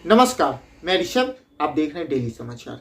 नमस्कार, मैं ऋषभ। आप देख रहे हैं डेली समाचार।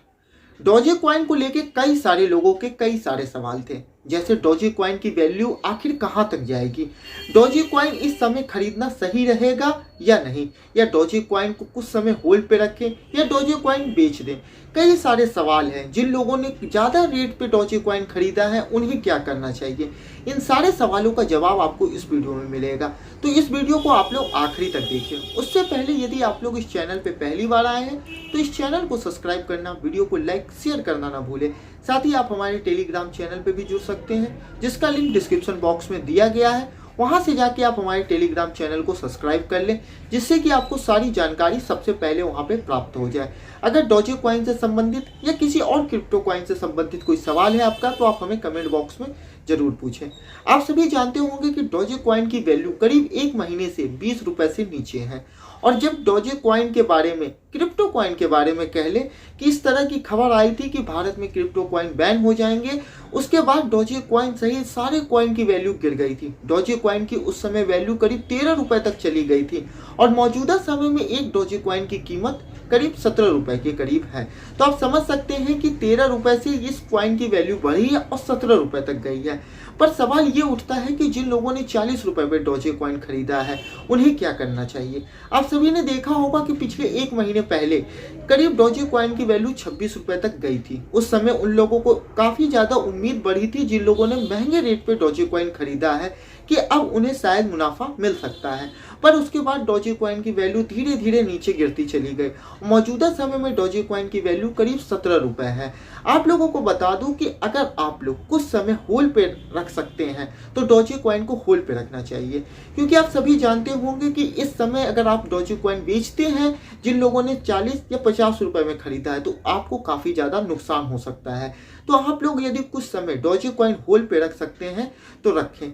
डोजे कॉइन को लेके कई सारे लोगों के कई सारे सवाल थे, जैसे डोजे कॉइन की वैल्यू आखिर कहां तक जाएगी, डोजे कॉइन इस समय खरीदना सही रहेगा या नहीं, या डोजे कॉइन को कुछ समय होल्ड पे रखें या डोजे कॉइन बेच दें। कई सारे सवाल हैं। जिन लोगों ने ज़्यादा रेट पे डोजे कॉइन खरीदा है उन्हें क्या करना चाहिए, इन सारे सवालों का जवाब आपको इस वीडियो में मिलेगा। तो इस वीडियो को आप लोग आखिरी तक देखें। उससे पहले यदि आप लोग इस चैनल पे पहली बार आए हैं तो इस चैनल को सब्सक्राइब करना, वीडियो को लाइक शेयर करना ना भूलें। साथ ही आप हमारे टेलीग्राम चैनल पे भी जुड़ सकते हैं, जिसका लिंक डिस्क्रिप्शन बॉक्स में दिया गया है। वहां से जाके आप हमारे टेलीग्राम चैनल को सब्सक्राइब कर लें, जिससे कि आपको सारी जानकारी सबसे पहले वहां पे प्राप्त हो जाए। अगर डोजे कॉइन से संबंधित या किसी और क्रिप्टो कॉइन से संबंधित कोई सवाल है आपका, तो आप हमें कमेंट बॉक्स में जरूर पूछें। आप सभी जानते होंगे कि डोजे कॉइन की वैल्यू करीब एक महीने से 20 रुपए से नीचे है। और जब डोजे कॉइन के बारे में, क्रिप्टो कॉइन के बारे में कह लें कि इस तरह की खबर आई थी कि भारत में क्रिप्टो कॉइन बैन हो जाएंगे, उसके बाद डोजे कॉइन सहित सारे कॉइन की वैल्यू गिर गई थी। डोजे कॉइन की उस समय वैल्यू करीब 13 रुपए तक चली गई थी और मौजूदा समय में एक डोजे कॉइन की कीमत करीब 17 रुपए के करीब है। तो आप समझ सकते हैं कि 13 रुपए से इस कॉइन की वैल्यू बढ़ी है और 17 रुपए तक गई है। पर सवाल ये उठता है कि जिन लोगों ने 40 रुपए पे डोजे कॉइन खरीदा है उन्हें क्या करना चाहिए। आप सभी ने देखा होगा कि पिछले एक महीने पहले करीब डोजे कॉइन की वैल्यू 26 रुपए तक गई थी। उस समय उन लोगों को काफी ज्यादा उम्मीद बढ़ी थी, जिन लोगों ने महंगे रेट पे डोजे कॉइन खरीदा है, कि अब उन्हें शायद मुनाफा मिल सकता है। पर उसके बाद डोजे कॉइन की वैल्यू धीरे धीरे नीचे गिरती चली गई। मौजूदा समय में डोजे कॉइन की वैल्यू करीब 17 रुपए है। आप लोगों को बता दूं कि अगर आप लोग कुछ समय होल्ड पे रख सकते हैं तो डोजे कॉइन को होल्ड पे रखना चाहिए, क्योंकि आप सभी जानते होंगे कि इस समय अगर आप डोजे कॉइन बेचते हैं, जिन लोगों ने 40 या 50 रुपए में खरीदा है, तो आपको काफी ज्यादा नुकसान हो सकता है। तो आप लोग यदि कुछ समय डोजे कॉइन होल्ड पे रख सकते हैं तो रखें।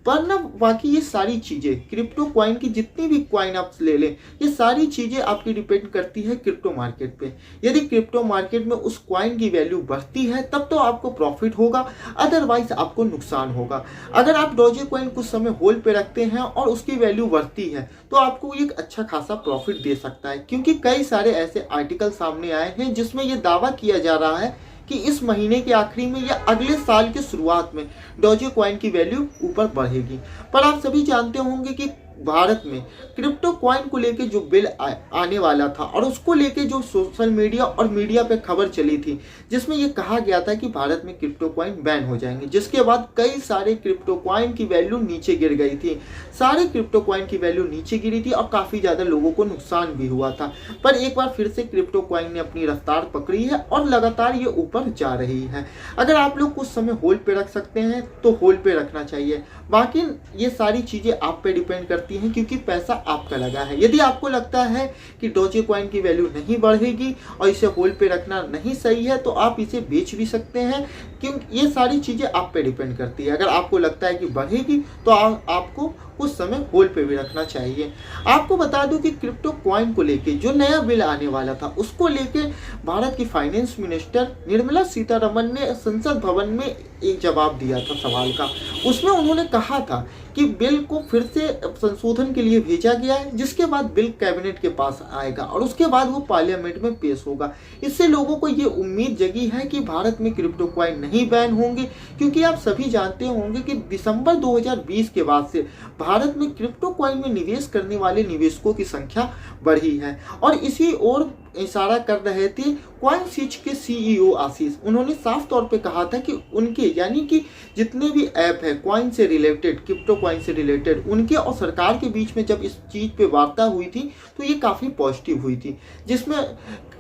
पर ना बाकी ये सारी चीजें, क्रिप्टो कॉइन की जितनी भी कॉइन आप ले लें, ये सारी चीजें आपकी डिपेंड करती है क्रिप्टो मार्केट पे। यदि क्रिप्टो मार्केट में उस कॉइन की वैल्यू बढ़ती है तब तो आपको प्रॉफिट होगा, अदरवाइज आपको नुकसान होगा। अगर आप डोजे कॉइन कुछ समय होल्ड पे रखते हैं और उसकी वैल्यू बढ़ती है तो आपको एक अच्छा खासा प्रॉफिट दे सकता है, क्योंकि कई सारे ऐसे आर्टिकल सामने आए हैं जिसमें यह दावा किया जा रहा है कि इस महीने के आखिरी में या अगले साल के शुरुआत में डोजे कॉइन की वैल्यू ऊपर बढ़ेगी। पर आप सभी जानते होंगे कि भारत में क्रिप्टो कॉइन को लेके जो बिल आने वाला था और उसको लेके जो सोशल मीडिया और मीडिया पे खबर चली थी, जिसमें ये कहा गया था कि भारत में क्रिप्टो कॉइन बैन हो जाएंगे, जिसके बाद कई सारे क्रिप्टो कॉइन की वैल्यू नीचे गिर गई थी। सारे क्रिप्टो कॉइन की वैल्यू नीचे गिरी थी और काफी ज्यादा लोगों को नुकसान भी हुआ था। पर एक बार फिर से क्रिप्टो कॉइन ने अपनी रफ्तार पकड़ी है और लगातार ये ऊपर जा रही है। अगर आप लोग कुछ समय होल्ड पे रख सकते हैं तो होल्ड पे रखना चाहिए। बाकी ये सारी चीजें आप पे डिपेंड करती हैं, क्योंकि पैसा आपका लगा है। यदि आपको लगता है कि डोजे कॉइन की वैल्यू नहीं बढ़ेगी और इसे होल्ड पे रखना नहीं सही है तो आप इसे बेच भी सकते हैं, क्योंकि ये सारी चीजें आप पे डिपेंड करती है। अगर आपको लगता है कि बढ़ेगी तो आपको कुछ समय होल्ड पे भी रखना चाहिए। आपको बता दूं कि क्रिप्टो कॉइन को लेके जो नया बिल आने वाला था, उसको लेके भारत की फाइनेंस मिनिस्टर निर्मला सीतारमण ने संसद भवन में एक जवाब दिया था सवाल का। उसमें उन्होंने कहा था कि बिल को फिर से संशोधन के लिए भेजा गया है, जिसके बाद बिल कैबिनेट के पास आएगा और उसके बाद वो पार्लियामेंट में पेश होगा। इससे लोगों को ये उम्मीद जगी है कि भारत में क्रिप्टो कॉइन नहीं बैन होंगे, क्योंकि आप सभी जानते होंगे कि दिसंबर 2020 के बाद से भारत में क्रिप्टो कॉइन में निवेश करने वाले निवेशकों की संख्या बढ़ी है और इसी ओर इशारा कर रहे थे कॉइन स्विच के सीईओ आशीष। उन्होंने साफ तौर पे कहा था कि उनके, यानी कि जितने भी ऐप है कॉइन से रिलेटेड, क्रिप्टो कॉइन से रिलेटेड, उनके और सरकार के बीच में जब इस चीज पे वार्ता हुई थी तो ये काफी पॉजिटिव हुई थी, जिसमें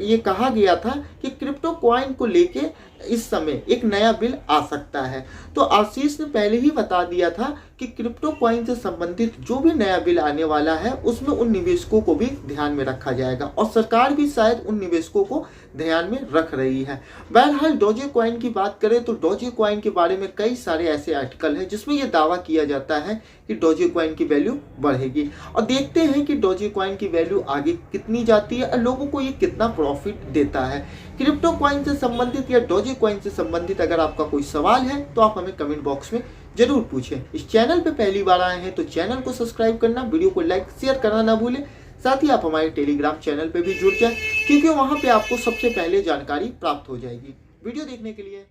ये कहा गया था कि क्रिप्टो कॉइन को लेके इस समय एक नया बिल आ सकता है। तो आशीष ने पहले ही बता दिया था कि क्रिप्टो कॉइन से संबंधित जो भी नया बिल आने वाला है उसमें उन निवेशकों को भी ध्यान में रखा जाएगा और सरकार भी शायद उन निवेशकों को ध्यान में रख रही है। बहरहाल डोजे कॉइन की बात करें तो डोजे कॉइन के बारे में कई सारे ऐसे आर्टिकल हैं जिसमें यह दावा किया जाता है कि डोजे कॉइन की वैल्यू बढ़ेगी, और देखते हैं कि डोजे कॉइन की वैल्यू आगे कितनी जाती है और लोगों को ये कितना प्रॉफिट देता है। क्रिप्टो कॉइन से संबंधित या डोजे कॉइन से संबंधित अगर आपका कोई सवाल है तो आप हमें कमेंट बॉक्स में जरूर पूछें। इस चैनल पे पहली बार आए हैं तो चैनल को सब्सक्राइब करना, वीडियो को लाइक शेयर करना ना भूलें। साथ ही आप हमारे टेलीग्राम चैनल पे भी जुड़ जाए, क्योंकि वहां पे आपको सबसे पहले जानकारी प्राप्त हो जाएगी। वीडियो देखने के लिए